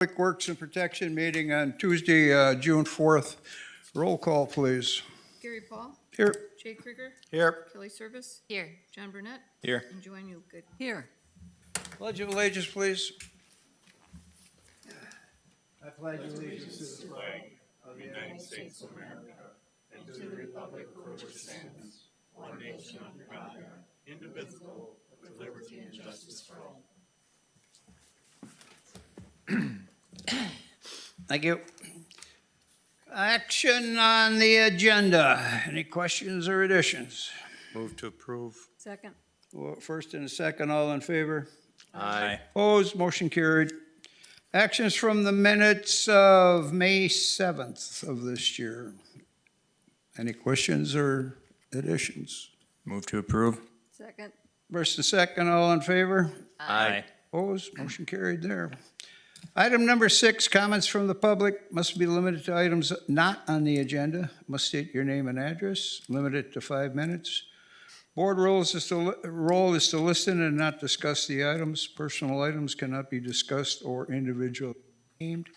Public Works and Protection meeting on Tuesday, June 4th. Roll call, please. Gary Paul, Here. Jay Krieger, Here. Kelly Service, Here. John Burnett, Here. and Joanne Newgood. Here. Pledge of allegiance, please. I pledge allegiance to the flag of the United States of America and to the republic for which it stands, one nation under God, indivisible, with liberty and justice for all. Thank you. Action on the agenda. Any questions or additions? Move to approve. Second. Well, first and a second, all in favor? Aye. Opposed, motion carried. Actions from the minutes of May 7th of this year. Any questions or additions? Move to approve. Second. First and second, all in favor? Aye. Opposed, motion carried there. Item number 6, comments from the public must be limited to items not on the agenda. Must state your name and address, limited to 5 minutes. Board role is to listen and not discuss the items. Personal items cannot be discussed or individually named.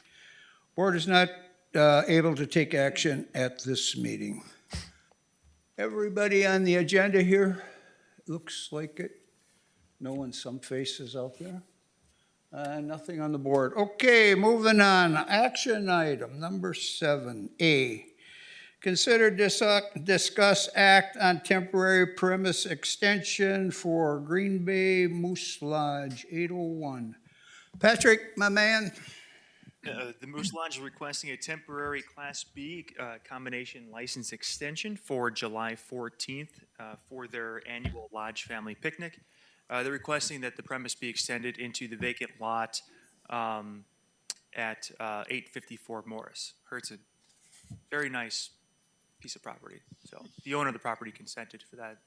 Board is not able to take action at this meeting. Everybody on the agenda here, looks like it. No one, some faces out there. Nothing on the board. Okay, moving on. Action item number 7A. Consider discuss act on temporary premise extension for Green Bay Moose Lodge 801. Patrick, my man. The Moose Lodge is requesting a temporary Class B combination license extension for July 14th for their annual Lodge Family Picnic. They're requesting that the premise be extended into the vacant lot at 854 Morris. It's a very nice piece of property. So the owner of the property consented for that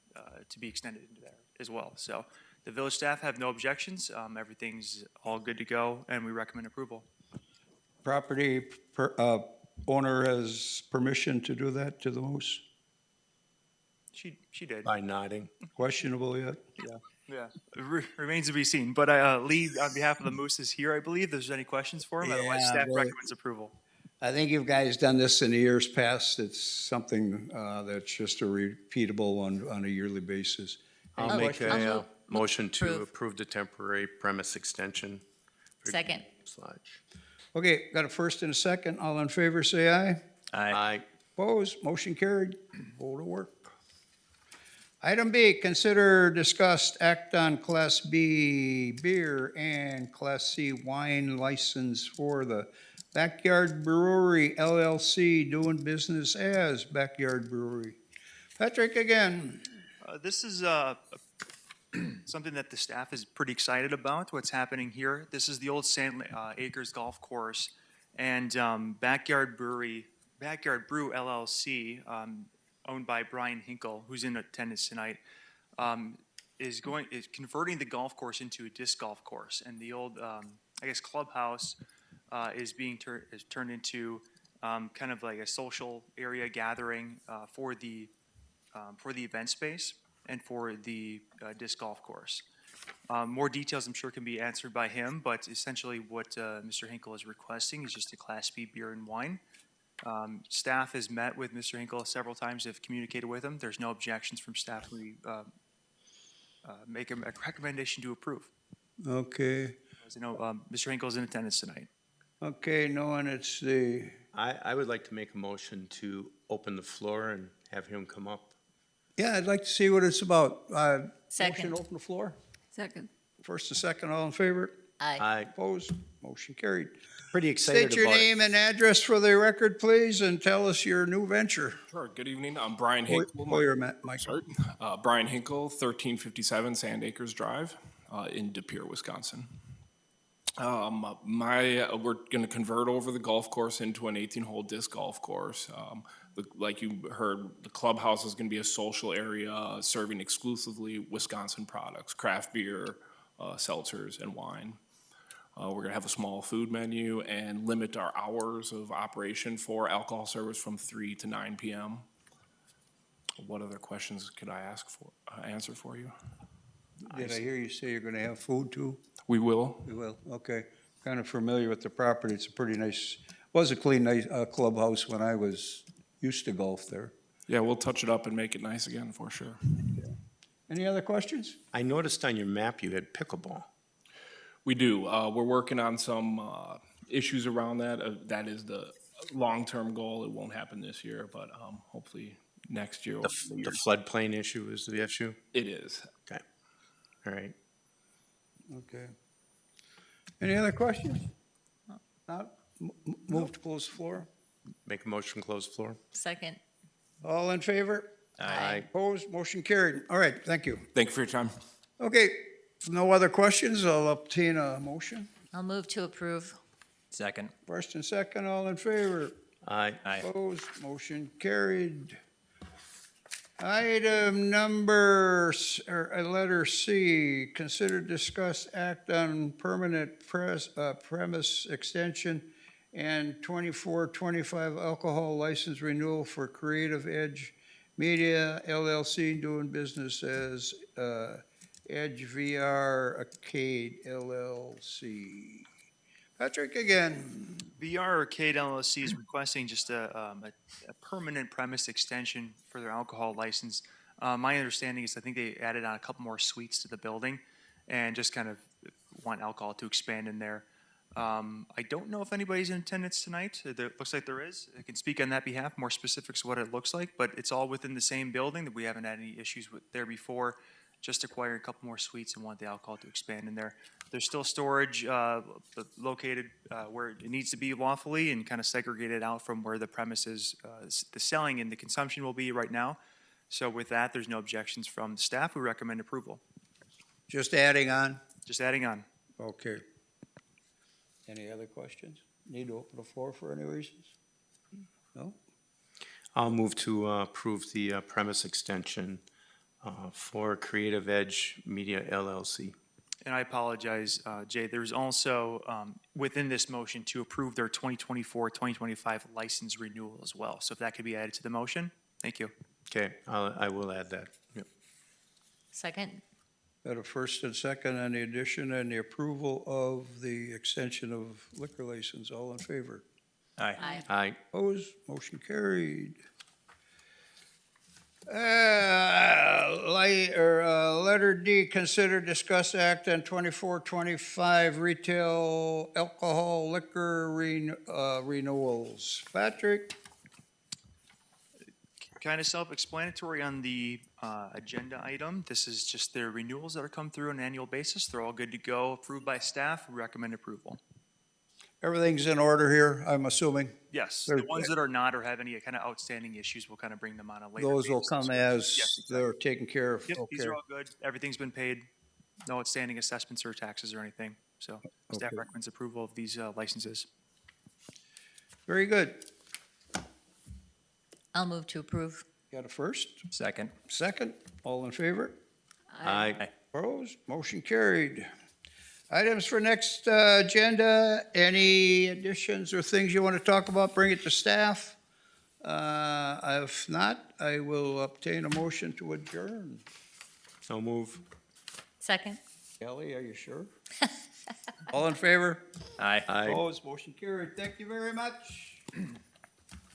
to be extended into there as well. So the village staff have no objections. Everything's all good to go, and we recommend approval. Property owner has permission to do that to the moose? She did. By nodding. Questionable yet? Yeah, remains to be seen. But Lee, on behalf of the Moose, is here, I believe. If there's any questions for him, otherwise Yeah, staff well, recommends approval. I think you guys done this in the years past. It's something that's just a repeatable on a yearly basis. Any I'll make questions? a motion to Approve. approve the temporary premise extension. for Second. Moose Lodge. Okay, got a first and a second. All in favor, say aye. Aye. Opposed, motion carried. Go to work. Item B, consider, discuss, act on Class B beer and Class C wine license for the Backyard Brewery LLC, doing business as Backyard Brewery. Patrick again. This is something that the staff is pretty excited about, what's happening here. This is the old Sand Acres Golf Course, and Backyard Brew LLC, owned by Brian Hinkle, who's in attendance tonight, is converting the golf course into a disc golf course, and the old clubhouse is turned into kind of like a social area gathering for the event space and for the disc golf course. More details, I'm sure, can be answered by him, but essentially what Mr. Hinkle is requesting is just a Class B beer and wine. Staff has met with Mr. Hinkle several times, have communicated with him. There's no objections from staff. We make a recommendation to approve. Okay, As you know, Mr. Hinkle is in attendance tonight. okay, knowing it's the, I would like to make a motion to open the floor and have him come up. yeah, I'd like to see what it's about. Second. Motion to open the floor. Second. First and second, all in favor? Aye. Aye. Opposed, motion carried. Pretty excited State your about it. name and address for the record, please, and tell us your new venture. Sure. Good evening. I'm Brian Hinkle. Pull your mic. Brian Hinkle, 1357 Sand Acres Drive in De Pere, Wisconsin. We're going to convert over the golf course into an 18-hole disc golf course. Like you heard, the clubhouse is going to be a social area serving exclusively Wisconsin products, craft beer, seltzers, and wine. We're going to have a small food menu and limit our hours of operation for alcohol service from 3 to 9 p.m. What other questions could I answer for you? Did I hear you say you're gonna have food too? We will. We will, okay. kind of familiar with the property. It's a pretty nice, was a clean, nice clubhouse when I was, used to golf there. Yeah, we'll touch it up and make it nice again for sure. Any other questions? I noticed on your map you had pickleball. We do. We're working on some issues around that. That is the long-term goal. It won't happen this year, but hopefully next year. The floodplain issue is the issue? It is. Okay. All right. Okay. Any other questions? Not? Move to close the floor. Make a motion, close the floor? Second. All in favor? Aye. Opposed? Motion carried. All right, thank you. Thank you for your time. Okay, if no other questions, I'll obtain a motion. I'll move to approve. Second. First and second, all in favor? Aye. Aye. Opposed? Motion carried. Item number, letter C, consider, discuss, act on permanent premise extension and 24-25 alcohol license renewal for Creative Edge Media LLC, doing business as Edge VR Arcade LLC. Patrick again. VR Arcade LLC is requesting just a permanent premise extension for their alcohol license. My understanding is I think they added on a couple more suites to the building and just kind of want alcohol to expand in there. I don't know if anybody's in attendance tonight. It looks like there is. I can speak on that behalf, more specifics of what it looks like, but it's all within the same building that we haven't had any issues with there before. Just acquiring a couple more suites and want the alcohol to expand in there. There's still storage located where it needs to be lawfully and kind of segregated out from where the premises, the selling and the consumption will be right now. So with that, there's no objections from the staff. We recommend approval. Just adding on. Just adding on. Okay. Any other questions? Need to open the floor for any reasons? No? I'll move to approve the premise extension for Creative Edge Media LLC. And I apologize, Jay, there's also within this motion to approve their 2024-2025 license renewal as well. So if that could be added to the motion, thank you. Okay, I will add that. Yep. Second. Got a first and second on the addition and the approval of the extension of liquor license. All in favor? Aye. Aye. Aye. Opposed? Motion carried. Letter D, consider, discuss, act on 24-25 retail alcohol liquor renewals. Patrick? Kind of self-explanatory on the agenda item. This is just their renewals that are come through on an annual basis. They're all good to go, approved by staff. We recommend approval. Everything's in order here, I'm assuming? Yes, They're- the ones that are not or have any kind of outstanding issues, we'll kind of bring them on a later Those will basis. come Yes, as exactly. they're taken care of? Yep, these Okay. are all good. Everything's been paid. No outstanding assessments or taxes or anything. So staff Okay. recommends approval of these licenses. Very good. I'll move to approve. Got a first, Second. second, all in favor? Aye. Opposed? Motion carried. Items for next agenda, any additions or things you want to talk about, bring it to staff. If not, I will obtain a motion to adjourn. So move. Second. Kelly, are you sure? All in favor? Aye. Aye. Opposed? Motion carried. Thank you very much.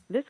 This